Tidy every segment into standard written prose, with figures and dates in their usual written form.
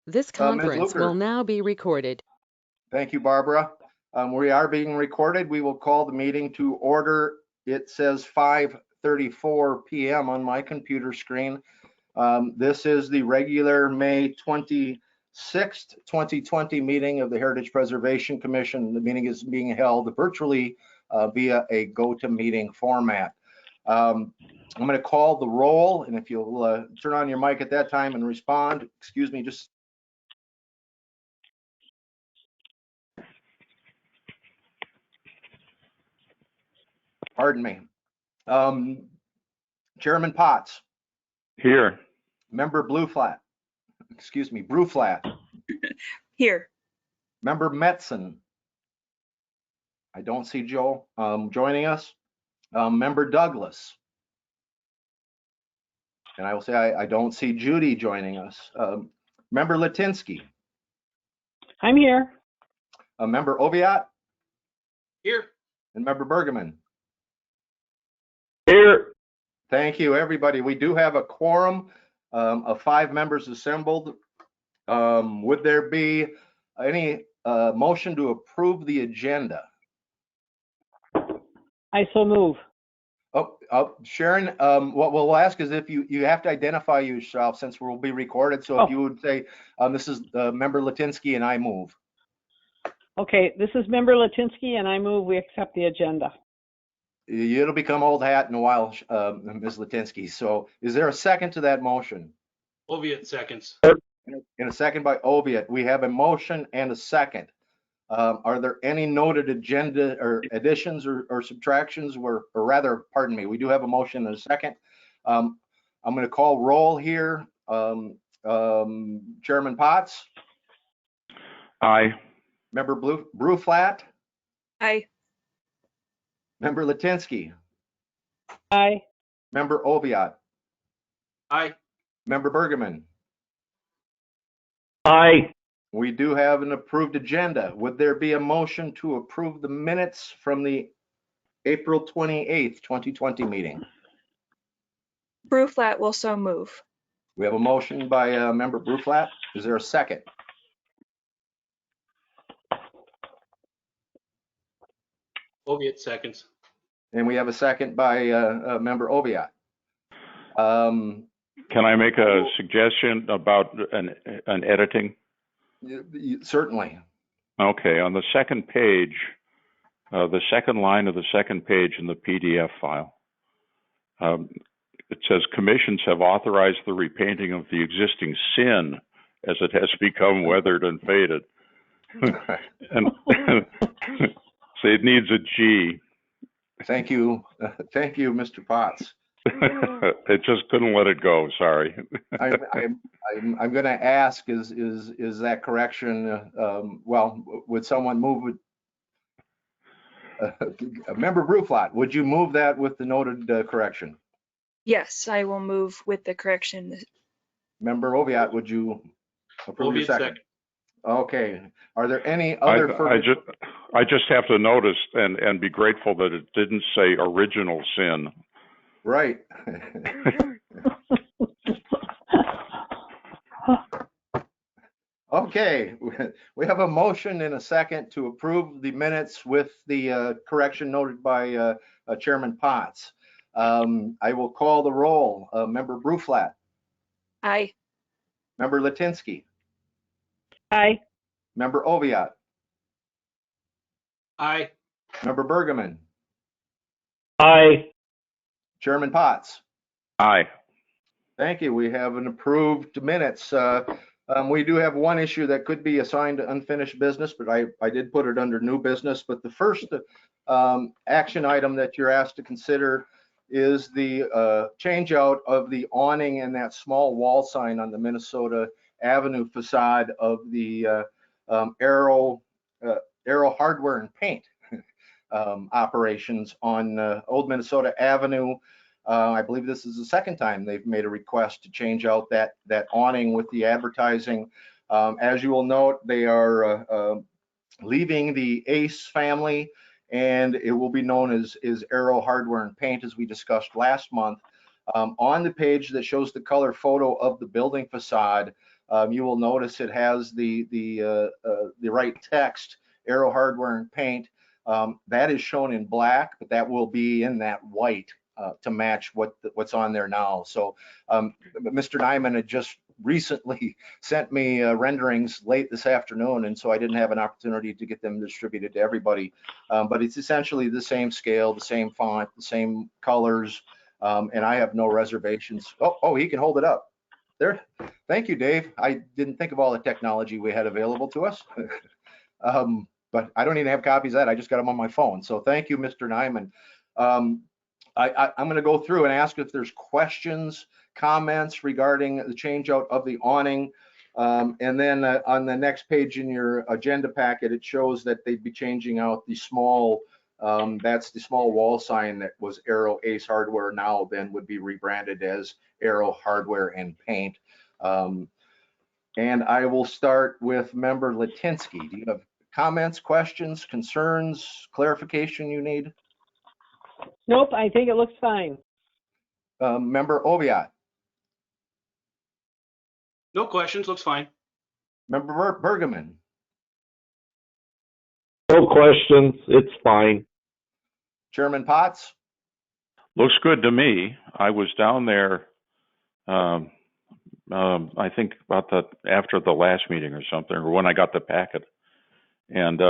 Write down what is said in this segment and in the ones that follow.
This Ms. conference will Luker. now be recorded. Thank you, Barbara. We are being recorded. We will call the meeting to order. It says 5:34 p.m. on my computer screen. This is the regular May 26th, 2020 meeting of the Heritage Preservation Commission. The meeting is being held virtually via a GoToMeeting format. I'm going to call the roll, and if you'll turn on your mic at that time and respond, excuse me, just pardon me. Chairman Potts. Here. Member Bruflat. Here. Member Metzen. I don't see Joe joining us. Member Douglas. And I will say I don't see Judy joining us. Member Litinsky. I'm here. Member Oviatt. Here. And Member Bergman. Here. Thank you, everybody. We do have a quorum of 5 members assembled. Would there be any motion to approve the agenda? I so move. Sharon, what we'll ask is if you have to identify yourself since we'll be recorded. So if you would say, this is Member Litinsky and I move. Okay, this is Member Litinsky and I move we accept the agenda. It'll become old hat in a while, Ms. Litinsky. So is there a second to that motion? Oviatt seconds. In a second by Oviatt. We have a motion and a second. Are there any noted agenda or additions or subtractions or rather, pardon me, we do have a motion and a second. I'm going to call roll here. Chairman Potts. Aye. Member Bruflat. Aye. Member Litinsky. Aye. Member Oviatt. Aye. Member Bergman. Aye. We do have an approved agenda. Would there be a motion to approve the minutes from the April 28th, 2020 meeting? Bruflat will so move. We have a motion by Member Bruflat. Is there a second? Oviatt seconds. And we have a second by Member Oviatt. Can I make a suggestion about an editing? Certainly. Okay, on the second page, the second line of the second page in the PDF file, it says commissions have authorized the repainting of the existing sin as it has become weathered and faded. and so it needs a G. Thank you. Thank you, Mr. Potts. It just couldn't let it go. Sorry. I'm going to ask: is that correction? Well, would someone move it? Member Bruflat, would you move that with the noted correction? Yes, I will move with the correction. Member Oviatt, would you approve your second? Okay. Are there any other? I just have to notice and be grateful that it didn't say original sin. Right. Okay, we have a motion and a second to approve the minutes with the correction noted by Chairman Potts. I will call the roll. Member Bruflat. Aye. Member Litinsky. Aye. Member Oviatt. Aye. Member Bergman. Aye. Chairman Potts. Aye. Thank you. We have an approved minutes. We do have one issue that could be assigned to unfinished business, but I did put it under new business. But the first action item that you're asked to consider is the change out of the awning and that small wall sign on the Minnesota Avenue facade of the Arrow Hardware and Paint operations on Old Minnesota Avenue. I believe this is the second time they've made a request to change out that awning with the advertising. As you will note, they are leaving the Ace family, and it will be known as Arrow Hardware and Paint, as we discussed last month. On the page that shows the color photo of the building facade, you will notice it has the right text, Aero Hardware and Paint. That is shown in black, but that will be in that white to match what's on there now. So Mr. Nyman had just recently sent me renderings late this afternoon, and so I didn't have an opportunity to get them distributed to everybody. But it's essentially the same scale, the same font, the same colors, and I have no reservations. Oh, he can hold it up. There. Thank you, Dave. I didn't think of all the technology we had available to us. But I don't even have copies of that. I just got them on my phone. So thank you, Mr. Nyman. I'm going to go through and ask if there's questions, comments regarding the change out of the awning. And then on the next page in your agenda packet, it shows that they'd be changing out the small, that's the small wall sign that was Aero Ace Hardware, now then would be rebranded as Aero Hardware and Paint. And I will start with Member Litinsky. Do you have comments, questions, concerns, clarification you need? Nope, I think it looks fine. Member Oviatt. No questions, looks fine. Member Bergman. No questions, it's fine. Chairman Potts. Looks good to me. I was down there, I think about after the last meeting or something, or when I got the packet. And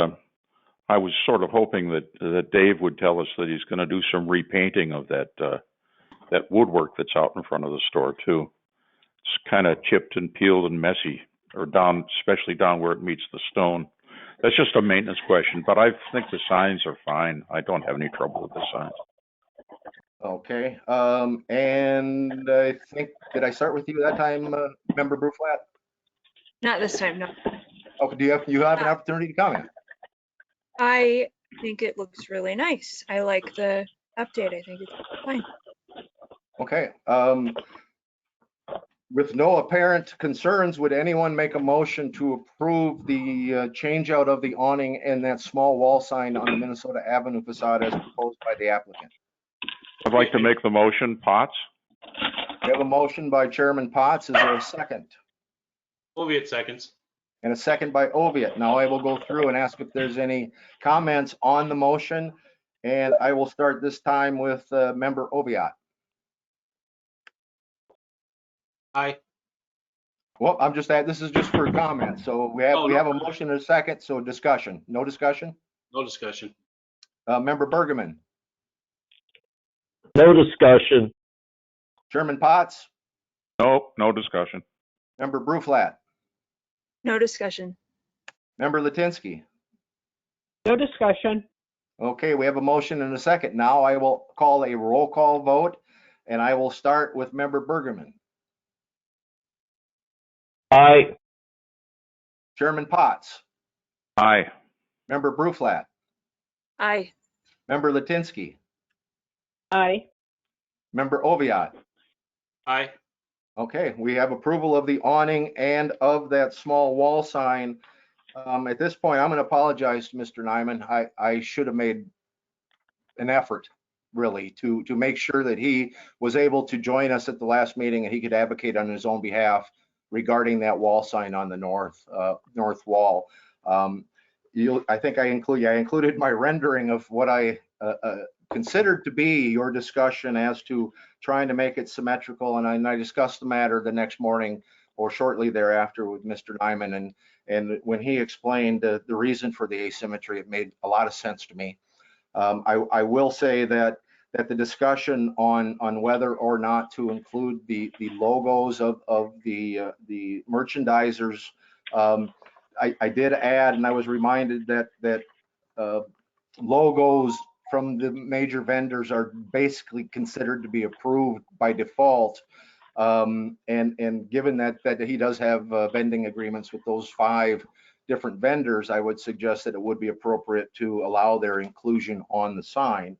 I was sort of hoping that Dave would tell us that he's going to do some repainting of that woodwork that's out in front of the store too. It's kind of chipped and peeled and messy, or down, especially down where it meets the stone. That's just a maintenance question, but I think the signs are fine. I don't have any trouble with the signs. Okay. And I think, did I start with you that time, Member Bruflat? Not this time, no. Okay. Do you have an opportunity to comment? I think it looks really nice. I like the update. I think it's fine. Okay. With no apparent concerns, would anyone make a motion to approve the change out of the awning and that small wall sign on the Minnesota Avenue facade as proposed by the applicant? I'd like to make the motion. Potts? We have a motion by Chairman Potts. Is there a second? Oviatt seconds. And a second by Oviatt. Now I will go through and ask if there's any comments on the motion. And I will start this time with Member Oviatt. Aye. Well, this is just for comments. So we have a motion and a second. So discussion. No discussion? No discussion. Member Bergman. No discussion. Chairman Potts. Nope, no discussion. Member Bruflat. No discussion. Member Litinsky. No discussion. Okay, we have a motion and a second. Now I will call a roll call vote, and I will start with Member Bergman. Aye. Chairman Potts. Aye. Member Bruflat. Aye. Member Litinsky. Aye. Member Oviatt. Aye. Okay, we have approval of the awning and of that small wall sign. At this point, I'm going to apologize to Mr. Nyman. I should have made an effort, really, to make sure that he was able to join us at the last meeting and he could advocate on his own behalf regarding that wall sign on the north wall. I think I included my rendering of what I considered to be your discussion as to trying to make it symmetrical, and I discussed the matter the next morning or shortly thereafter with Mr. Nyman, and when he explained the reason for the asymmetry, it made a lot of sense to me. I will say that the discussion on whether or not to include the logos of the merchandisers, I did add, and I was reminded that logos from the major vendors are basically considered to be approved by default. And given that he does have vending agreements with those 5 different vendors, I would suggest that it would be appropriate to allow their inclusion on the sign.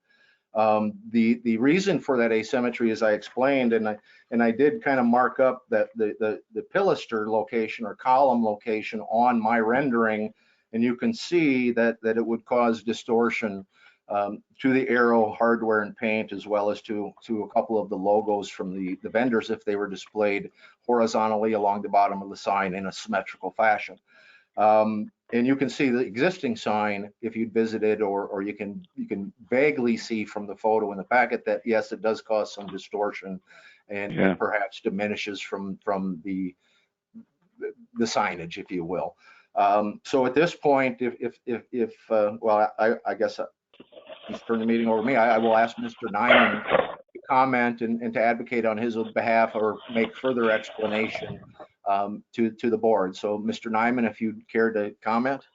The reason for that asymmetry, as I explained, and I did kind of mark up that the pilaster location or column location on my rendering, and you can see that it would cause distortion to the Aero hardware and paint, as well as to a couple of the logos from the vendors if they were displayed horizontally along the bottom of the sign in a symmetrical fashion. And you can see the existing sign if you visited, or you can vaguely see from the photo in the packet that yes, it does cause some distortion and perhaps diminishes from the signage, if you will. So at this point, well, I guess he's turned the meeting over to me. I will ask Mr. Nyman to comment and to advocate on his behalf or make further explanation to the board. So Mr. Nyman, if you'd care to comment.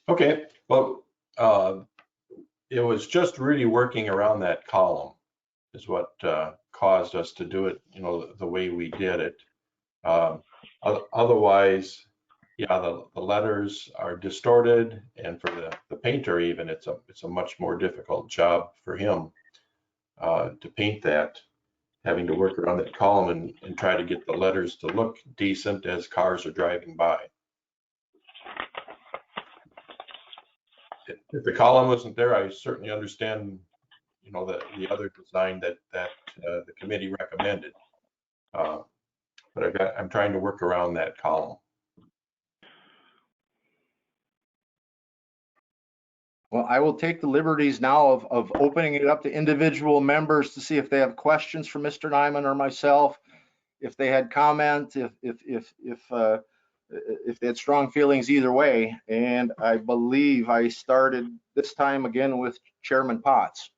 Okay, well, it was just really working around that column is what caused us to do it, you know, the way we did it. Otherwise, yeah, the letters are distorted, and for the painter even, it's a much more difficult job for him to paint that, having to work around that column and try to get the letters to look decent as cars are driving by. If the column wasn't there, I certainly understand, you know, the other design that the committee recommended. But I'm trying to work around that column. Well, I will take the liberties now of opening it up to individual members to see if they have questions for Mr. Nyman or myself, if they had comment, if they had strong feelings either way. And I believe I started this time again with Chairman Potts.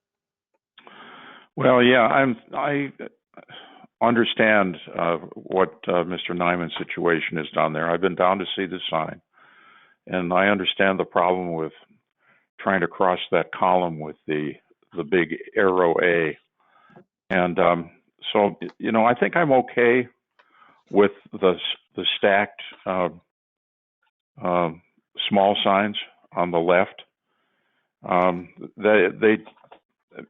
Well, yeah, I understand what Mr. Nyman's situation is down there. I've been down to see the sign, and I understand the problem with trying to cross that column with the big arrow A. And so, you know, I think I'm okay with the stacked small signs on the left.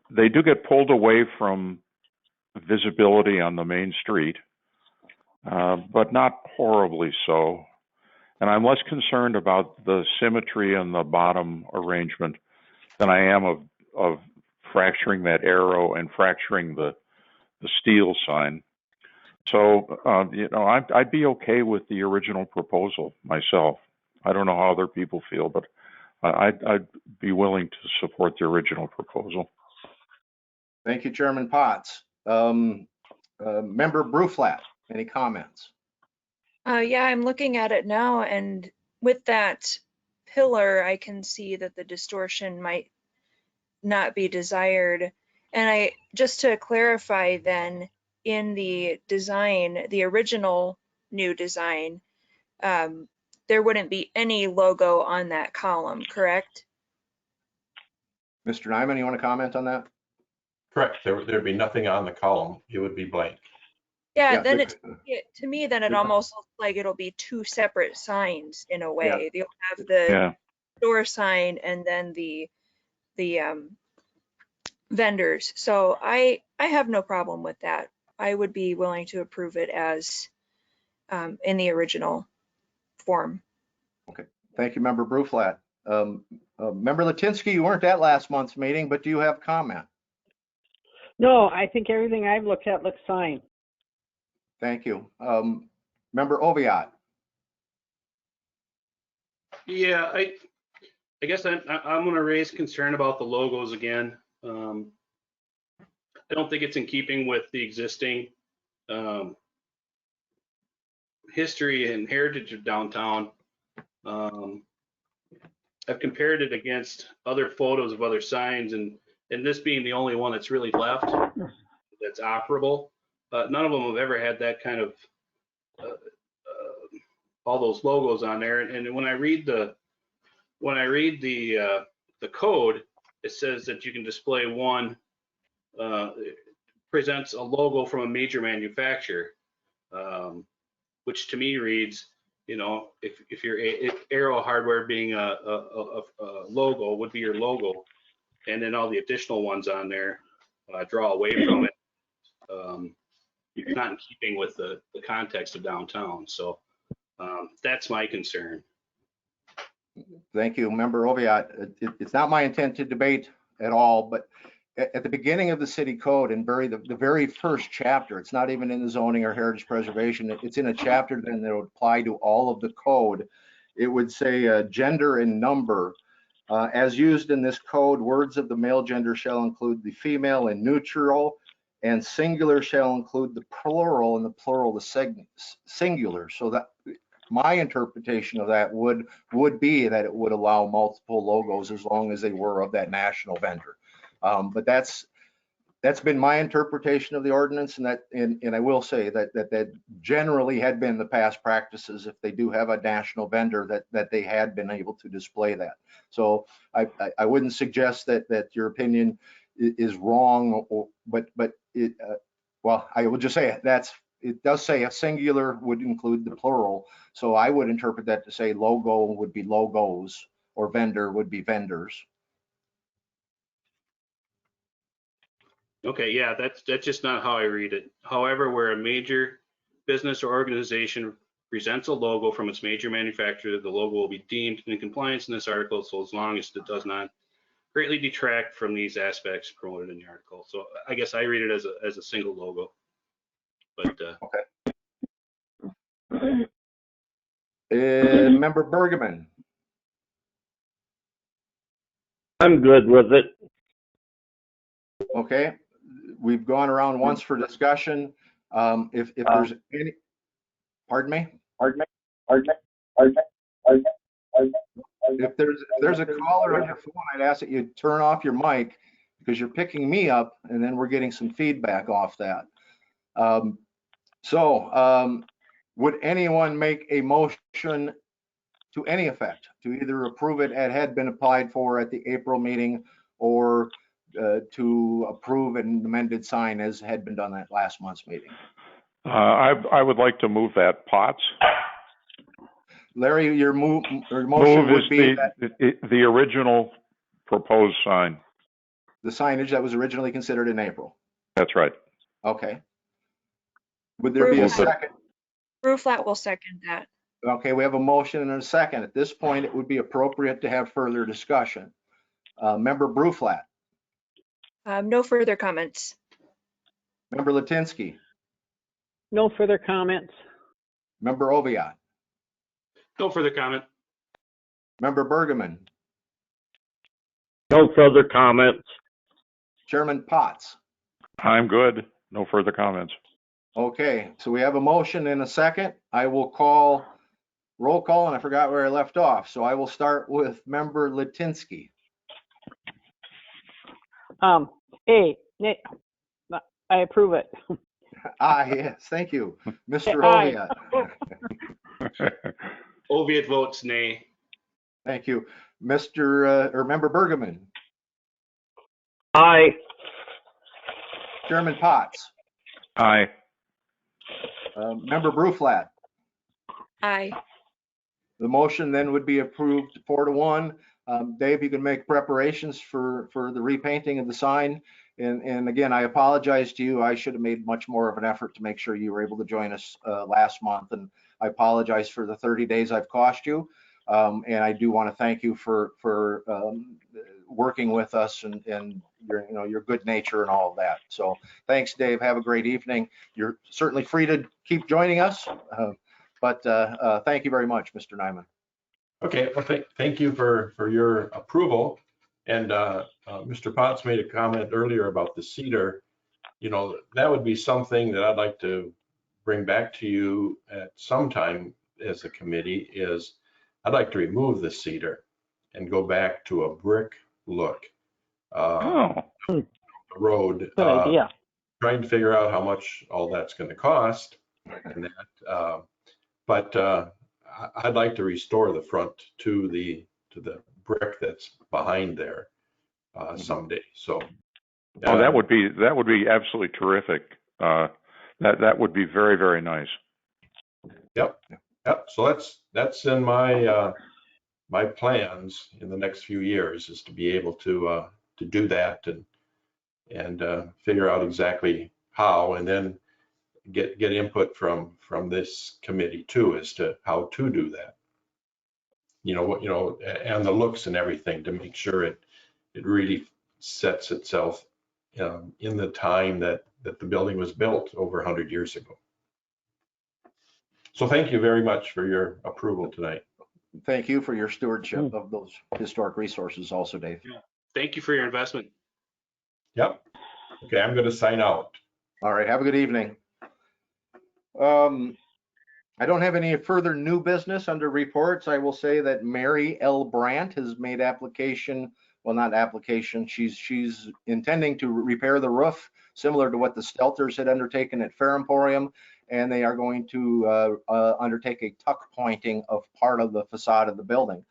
They do get pulled away from visibility on the main street, but not horribly so. And I'm less concerned about the symmetry and the bottom arrangement than I am of fracturing that arrow and fracturing the steel sign. So, you know, I'd be okay with the original proposal myself. I don't know how other people feel, but I'd be willing to support the original proposal. Thank you, Chairman Potts. Member Bruflat, any comments? Yeah, I'm looking at it now, and with that pillar, I can see that the distortion might not be desired. And just to clarify then, in the design, the original new design, there wouldn't be any logo on that column, correct? Mr. Nyman, you want to comment on that? Correct. There'd be nothing on the column. It would be blank. Yeah, then to me, then it almost looks like it'll be two separate signs in a way. You'll have the store sign and then the vendors. So I have no problem with that. I would be willing to approve it as in the original form. Okay, thank you, Member Bruflat. Member Latinsky, you weren't at last month's meeting, but do you have comment? No, I think everything I've looked at looks fine. Thank you. Member Oviatt. Yeah, I guess I'm going to raise concern about the logos again. I don't think it's in keeping with the existing history and heritage of downtown. I've compared it against other photos of other signs, and this being the only one that's really left that's operable. None of them have ever had that kind of all those logos on there. And when I read the code, it says that you can display one presents a logo from a major manufacturer, which to me reads, you know, if Aero hardware being a logo would be your logo, and then all the additional ones on there draw away from it. Not in keeping with the context of downtown. So that's my concern. Thank you, Member Oviatt. It's not my intent to debate at all, but at the beginning of the city code and the very first chapter, it's not even in the zoning or heritage preservation. It's in a chapter then that would apply to all of the code. It would say gender and number. As used in this code, words of the male gender shall include the female and neutral, and singular shall include the plural, and the plural the singular. So that my interpretation of that would be that it would allow multiple logos as long as they were of that national vendor. But that's been my interpretation of the ordinance, and I will say that generally had been the past practices. If they do have a national vendor, that they had been able to display that. So I wouldn't suggest that your opinion is wrong, but it well, I will just say it does say a singular would include the plural. So I would interpret that to say logo would be logos or vendor would be vendors. Okay, yeah, that's just not how I read it. However, where a major business or organization presents a logo from its major manufacturer, the logo will be deemed in compliance in this article, so as long as it does not greatly detract from these aspects promoted in the article. So I guess I read it as a single logo. But Member Bergman. I'm good with it. Okay, we've gone around once for discussion. If there's any, pardon me? If there's a caller on your phone, I'd ask that you turn off your mic because you're picking me up and then we're getting some feedback off that. Would anyone make a motion to any effect to either approve it as had been applied for at the April meeting or to approve an amended sign as had been done at last month's meeting? I would like to move that. Potts. Larry, your motion Move would be that the original proposed sign. the signage that was originally considered in April. That's right. Okay. Would there be a second? Bruflat will second that. Okay, we have a motion and a second. At this point, it would be appropriate to have further discussion. Member Bruflat. No further comments. Member Latinsky. No further comments. Member Oviatt. no further comment. Member Bergman. No further comments. Chairman Potts. I'm good. No further comments. Okay, so we have a motion and a second. I will call roll call, and I forgot where I left off. So I will start with Member Latinsky. I approve it. Yes, thank you. Mr. Aye. Oviatt. Oviatt votes nay. Thank you. Member Bergman. Aye. Chairman Potts. Aye. Member Bruflat. Aye. The motion then would be approved 4-1. Dave, you can make preparations for the repainting of the sign. And again, I apologize to you. I should have made much more of an effort to make sure you were able to join us last month. And I apologize for the 30 days I've cost you. And I do want to thank you for working with us and your good nature and all of that. So thanks, Dave. Have a great evening. You're certainly free to keep joining us. But thank you very much, Mr. Nyman. Okay, well, thank you for your approval. And Mr. Potts made a comment earlier about the cedar. That would be something that I'd like to bring back to you at some time as a committee. Is I'd like to remove the cedar and go back to a brick look. The road. Good idea. Trying to figure out how much all that's going to cost, and that. But I'd like to restore the front to the brick that's behind there someday. So. That would be absolutely terrific. That would be very, very nice. Yep. So that's in my my plans in the next few years, is to be able to do that and figure out exactly how, and then get input from this committee too as to how to do that. and the looks and everything to make sure it really sets itself in the time that the building was built over 100 years ago. So thank you very much for your approval tonight. Thank you for your stewardship of those historic resources also, Dave. Thank you for your investment. Yep. Okay, I'm going to sign out. All right, have a good evening. I don't have any further new business under reports. I will say that Mary L. Brandt has made application, well, not application, she's intending to repair the roof, similar to what the Stelters had undertaken at Fair Emporium, and they are going to undertake a tuck pointing of part of the facade of the building.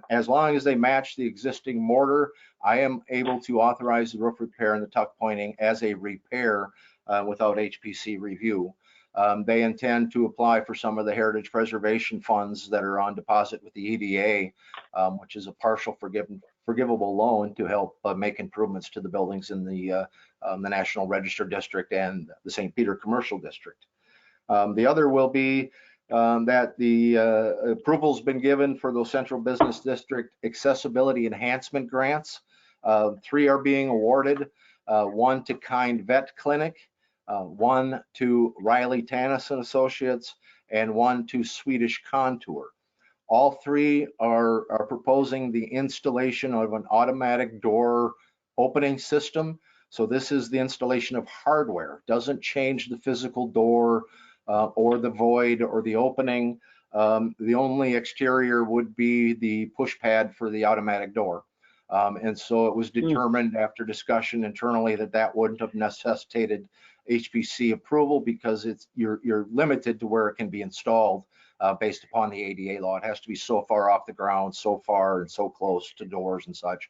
As long as they match the existing mortar, I am able to authorize the roof repair and the tuck pointing as a repair without HPC review. They intend to apply for some of the heritage preservation funds that are on deposit with the EDA, which is a partial forgivable loan to help make improvements to the buildings in the National Register District and the St. Peter Commercial District. The other will be that the approval's been given for those Central Business District accessibility enhancement grants. 3 are being awarded, 1 to Kind Vet Clinic, 1 to Riley Tannison Associates, and 1 to Swedish Contour. All 3 are proposing the installation of an automatic door opening system. So this is the installation of hardware, doesn't change the physical door or the void or the opening. The only exterior would be the push pad for the automatic door. And so it was determined after discussion internally that that wouldn't have necessitated HPC approval because you're limited to where it can be installed based upon the ADA law. It has to be so far off the ground, so far and so close to doors and such.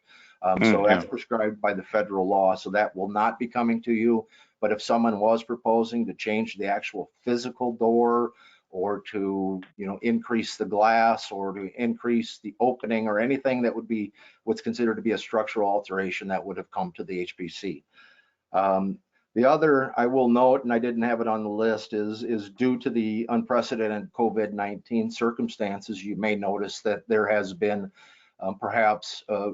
So that's prescribed by the federal law. So that will not be coming to you. But if someone was proposing to change the actual physical door or to, increase the glass or to increase the opening or anything that would be what's considered to be a structural alteration, that would have come to the HPC. The other I will note, and I didn't have it on the list, is due to the unprecedented COVID-19 circumstances, you may notice that there has been perhaps a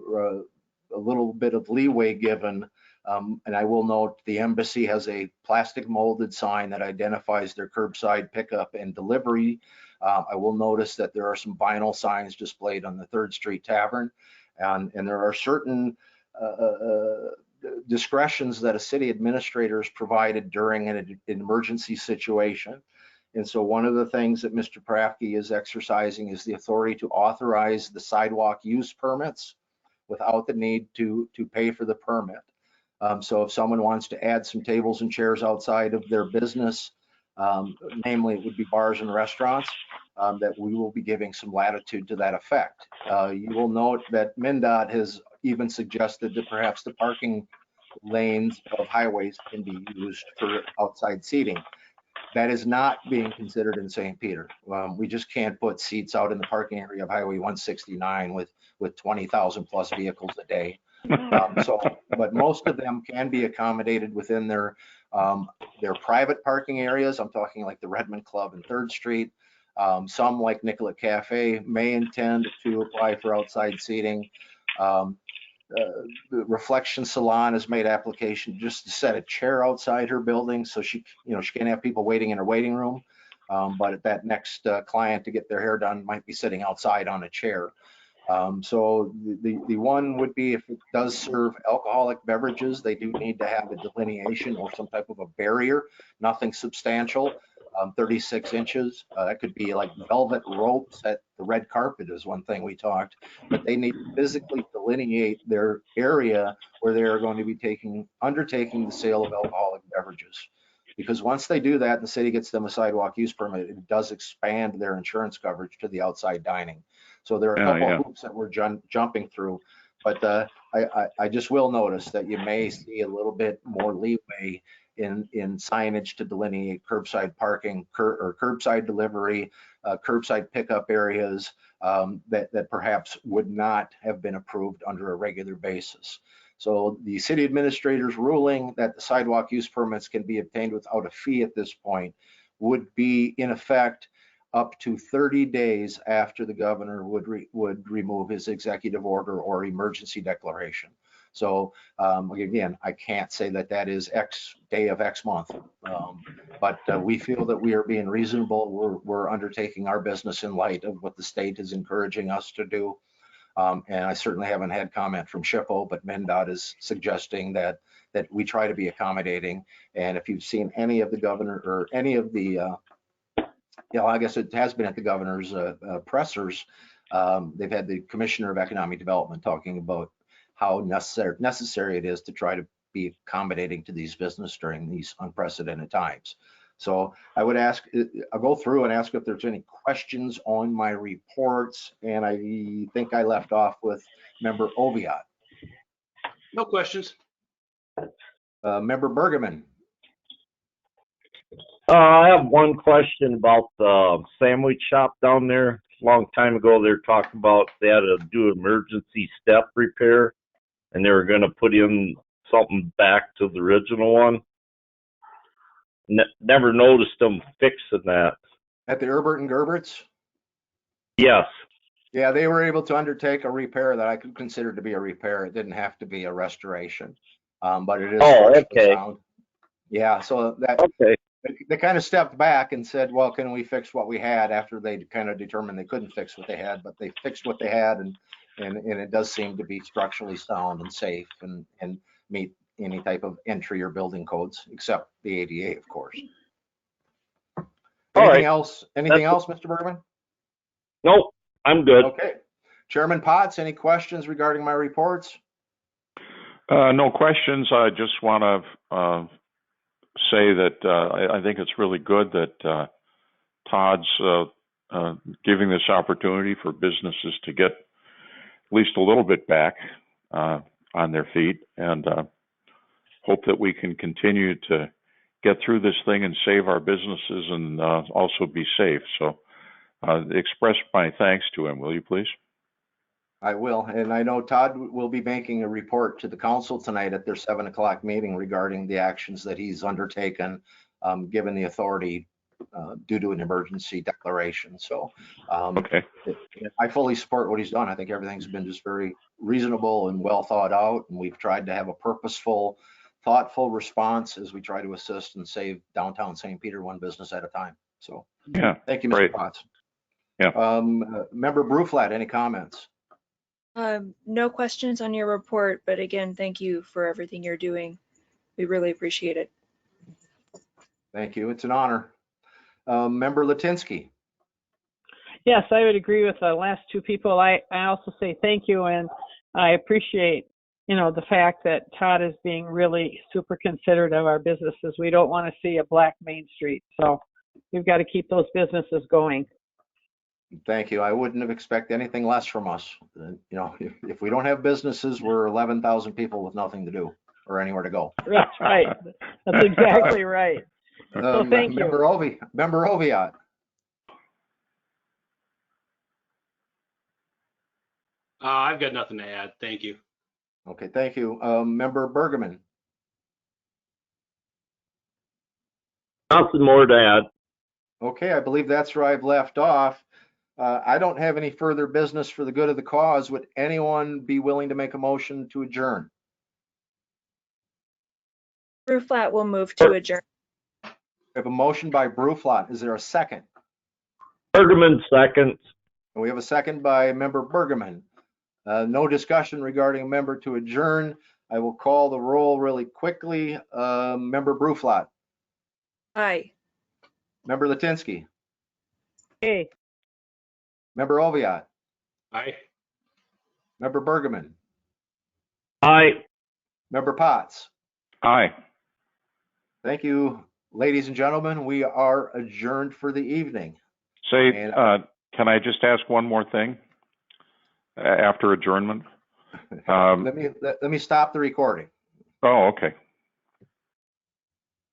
little bit of leeway given. And I will note the embassy has a plastic molded sign that identifies their curbside pickup and delivery. I will notice that there are some vinyl signs displayed on the 3rd Street Tavern, and there are certain discretions that a city administrator is provided during an emergency situation. And so one of the things that Mr. Prafke is exercising is the authority to authorize the sidewalk use permits without the need to pay for the permit. So if someone wants to add some tables and chairs outside of their business, namely it would be bars and restaurants, that we will be giving some latitude to that effect. You will note that MnDOT has even suggested that perhaps the parking lanes of highways can be used for outside seating. That is not being considered in St. Peter. We just can't put seats out in the parking area of Highway 169 with 20,000 plus vehicles a day. But most of them can be accommodated within their private parking areas. I'm talking like the Redmond Club and 3rd Street. Some like Nicollet Cafe may intend to apply for outside seating. The Reflection Salon has made application just to set a chair outside her building, so she can't have people waiting in her waiting room. But that next client to get their hair done might be sitting outside on a chair. So the one would be if it does serve alcoholic beverages, they do need to have a delineation or some type of a barrier, nothing substantial. 36 inches. That could be like velvet ropes at the red carpet is one thing we talked, but they need to physically delineate their area where they are going to be undertaking the sale of alcoholic beverages. Because once they do that, the city gets them a sidewalk use permit, it does expand their insurance coverage to the outside dining. So there are a couple of hoops that we're jumping through, but I just will notice that you may see a little bit more leeway in signage to delineate curbside parking or curbside delivery, curbside pickup areas that perhaps would not have been approved under a regular basis. So the city administrator's ruling that the sidewalk use permits can be obtained without a fee at this point would be in effect up to 30 days after the governor would remove his executive order or emergency declaration. So again, I can't say that that is X day of X month, but we feel that we are being reasonable. We're undertaking our business in light of what the state is encouraging us to do. And I certainly haven't had comment from SHPO, but MnDOT is suggesting that we try to be accommodating. And if you've seen any of the governor or any of the, I guess it has been at the governor's pressers, they've had the Commissioner of Economic Development talking about how necessary it is to try to be accommodating to these businesses during these unprecedented times. So I would ask, I'll go through and ask if there's any questions on my reports. And I think I left off with Member Oviatt. No questions. Member Bergman. I have one question about the sandwich shop down there. A long time ago, they were talking about they had to do emergency step repair, and they were going to put in something back to the original one. Never noticed them fixing that. At the Herbert and Gerberts? Yes. Yeah, they were able to undertake a repair that I could consider to be a repair. It didn't have to be a restoration, but it is structurally sound. Yeah, so that Okay. they kind of stepped back and said, well, can we fix what we had, after they kind of determined they couldn't fix what they had, but they fixed what they had, and it does seem to be structurally sound and safe and meet any type of entry or building codes, except the ADA, of course. Anything else? Anything else, Mr. Bergman? Nope, I'm good. Okay. Chairman Potts, any questions regarding my reports? No questions. I just want to say that I think it's really good that Todd's giving this opportunity for businesses to get at least a little bit back on their feet, and hope that we can continue to get through this thing and save our businesses and also be safe. So express my thanks to him, will you please? I will, and I know Todd will be making a report to the council tonight at their 7 o'clock meeting regarding the actions that he's undertaken, given the authority due to an emergency declaration. So Okay. I fully support what he's done. I think everything's been just very reasonable and well thought out, and we've tried to have a purposeful, thoughtful response as we try to assist and save downtown St. Peter one business at a time. So Yeah. thank you, Mr. Great. Potts. Yeah. Member Bruflat, any comments? No questions on your report, but again, thank you for everything you're doing. We really appreciate it. Thank you. It's an honor. Member Latinsky. Yes, I would agree with the last two people. I also say thank you, and I appreciate, the fact that Todd is being really super considerate of our businesses. We don't want to see a black Main Street, so we've got to keep those businesses going. Thank you. I wouldn't have expected anything less from us. If we don't have businesses, we're 11,000 people with nothing to do or anywhere to go. That's right. That's exactly right. So thank you. Member Oviatt. I've got nothing to add. Thank you. Okay, thank you. Member Bergman. Nothing more to add. Okay, I believe that's where I've left off. I don't have any further business for the good of the cause. Would anyone be willing to make a motion to adjourn? Bruflat will move to adjourn. We have a motion by Bruflat. Is there a second? Bergman seconds. And we have a second by Member Bergman. No discussion regarding a member to adjourn. I will call the roll really quickly. Member Bruflat. Aye. Member Latinsky. Hey. Member Oviatt. Aye. Member Bergman. Aye. Member Potts. Aye. Thank you, ladies and gentlemen. We are adjourned for the evening. Say, And- can I just ask one more thing after adjournment? Let me stop the recording. Oh, okay.